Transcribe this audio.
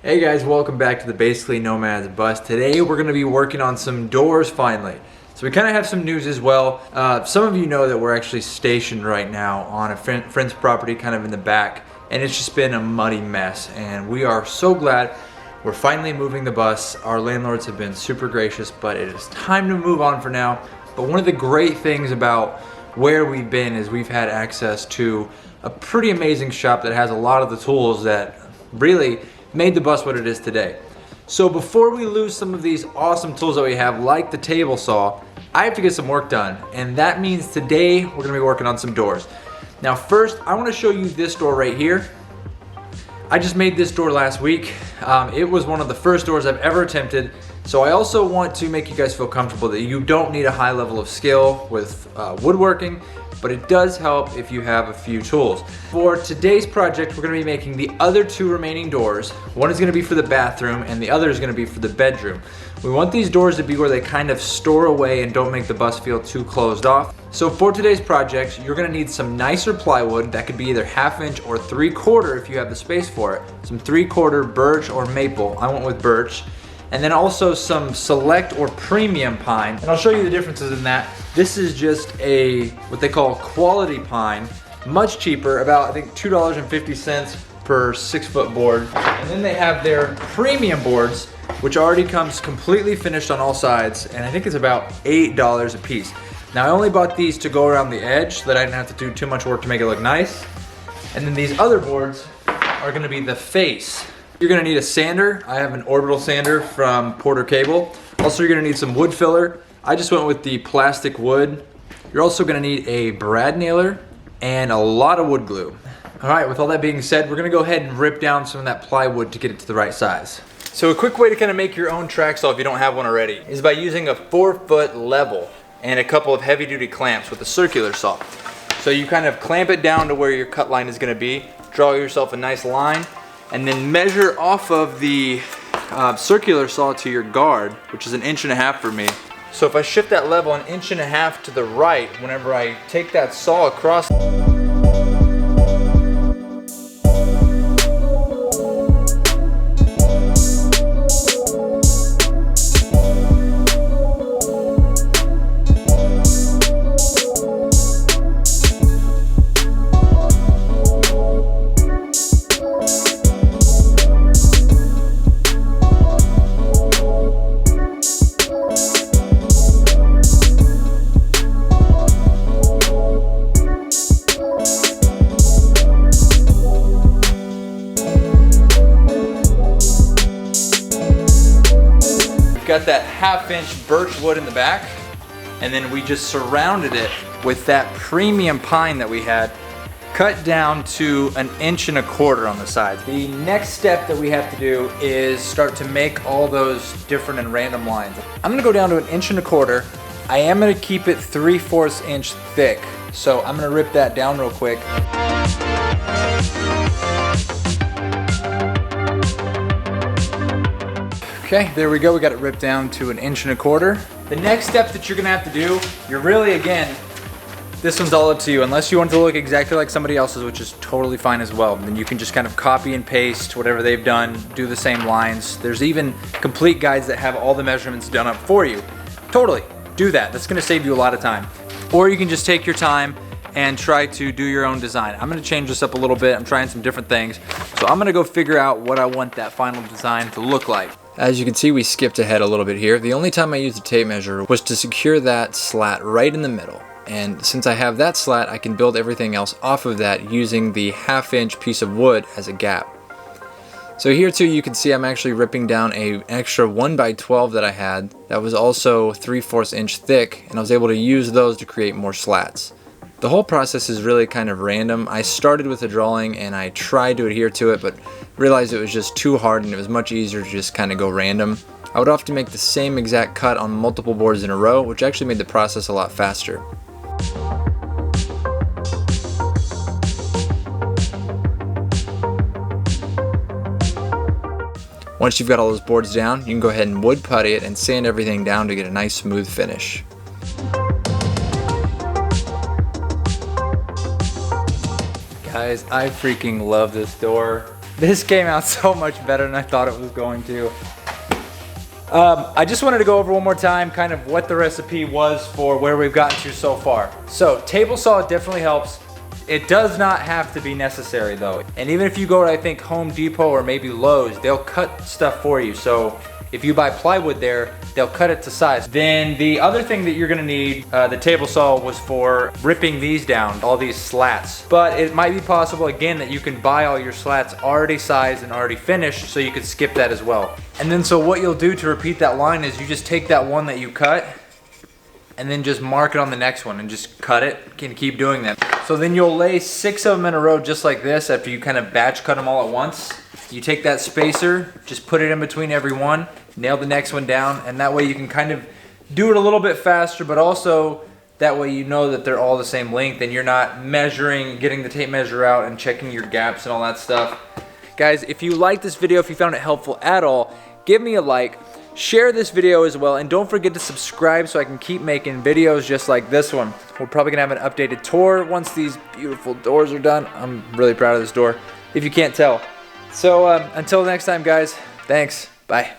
Hey guys, welcome back to the Basically Nomads bus. Today we're going to be working on some doors finally. So we kind of have some news as well. Some of you know that we're actually stationed right now on a friend's property kind of in the back, and it's just been a muddy mess, and we are so glad we're finally moving the bus. Our landlords have been super gracious, but it is time to move on for now. But one of the great things about where we've been is we've had access to a pretty amazing shop that has a lot of the tools that really made the bus what it is today. So before we lose some of these awesome tools that we have, like the table saw, I have to get some work done, and that means today we're gonna be working on some doors. Now first, I wanna show you this door right here. I just made this door last week. It was one of the first doors I've ever attempted, so I also want to make you guys feel comfortable that you don't need a high level of skill with woodworking, but it does help if you have a few tools. For today's project, we're gonna be making the other two remaining doors. One is gonna be for the bathroom and the other is gonna be for the bedroom. We want these doors to be where they kind of store away and don't make the bus feel too closed off. So for today's project, you're gonna need some nicer plywood that could be either 1/2 inch or 3/4 if you have the space for it. Some 3/4 birch or maple. I went with birch. And then also some select or premium pine. And I'll show you the differences in that. This is just a, what they call quality pine, much cheaper, about I think $2.50 per 6-foot board. And then they have their premium boards, which already comes completely finished on all sides, and I think it's about $8 a piece. Now I only bought these to go around the edge so that I didn't have to do too much work to make it look nice. And then these other boards are gonna be the face. You're gonna need a sander. I have an orbital sander from Porter Cable. Also, you're gonna need some wood filler. I just went with the plastic wood. You're also gonna need a brad nailer and a lot of wood glue. All right, with all that being said, we're gonna go ahead and rip down some of that plywood to get it to the right size. So a quick way to kind of make your own track saw if you don't have one already is by using a 4-foot level and a couple of heavy duty clamps with a circular saw. So you kind of clamp it down to where your cut line is gonna be, draw yourself a nice line, and then measure off of the circular saw to your guard, which is 1.5 inches for me. So if I shift that level 1.5 inches to the right, whenever I take that saw across, got that 1/2 inch birch wood in the back, and then we just surrounded it with that premium pine that we had cut down to 1.25 inches on the sides. The next step that we have to do is start to make all those different and random lines. I'm gonna go down to 1.25 inches. I am gonna keep it 3/4 inch thick, so I'm gonna rip that down real quick. Okay, there we go. We got it ripped down to 1.25 inches. The next step that you're gonna have to do, you're really, again, this one's all up to you. Unless you want it to look exactly like somebody else's, which is totally fine as well. Then you can just kind of copy and paste whatever they've done, do the same lines. There's even complete guides that have all the measurements done up for you. Totally, do that. That's gonna save you a lot of time. Or you can just take your time and try to do your own design. I'm gonna change this up a little bit. I'm trying some different things. So I'm gonna go figure out what I want that final design to look like. As you can see, we skipped ahead a little bit here. The only time I used a tape measure was to secure that slat right in the middle. And since I have that slat, I can build everything else off of that using the 1/2 inch piece of wood as a gap. So here too, you can see I'm actually ripping down an extra 1x12 that I had that was also 3/4 inch thick, and I was able to use those to create more slats. The whole process is really kind of random. I started with a drawing and I tried to adhere to it, but realized it was just too hard and it was much easier to just kind of go random. I would often make the same exact cut on multiple boards in a row, which actually made the process a lot faster. Once you've got all those boards down, you can go ahead and wood putty it and sand everything down to get a nice smooth finish. Guys, I freaking love this door. This came out so much better than I thought it was going to. I just wanted to go over one more time kind of what the recipe was for where we've gotten to so far. So table saw definitely helps. It does not have to be necessary though. And even if you go to, I think, Home Depot or maybe Lowe's, they'll cut stuff for you. So if you buy plywood there, they'll cut it to size. Then the other thing that you're gonna need, the table saw was for ripping these down, all these slats. But it might be possible, again, that you can buy all your slats already sized and already finished, so you could skip that as well. And then so what you'll do to repeat that line is you just take that one that you cut and then just mark it on the next one and just cut it and keep doing that. So then you'll lay 6 of them in a row just like this after you kind of batch cut them all at once. You take that spacer, just put it in between every one, nail the next one down, and that way you can kind of do it a little bit faster, but also that way you know that they're all the same length and you're not measuring, getting the tape measure out and checking your gaps and all that stuff. Guys, if you liked this video, if you found it helpful at all, give me a like, share this video as well, and don't forget to subscribe so I can keep making videos just like this one. We're probably gonna have an updated tour once these beautiful doors are done. I'm really proud of this door, if you can't tell. So until next time, guys, thanks, bye.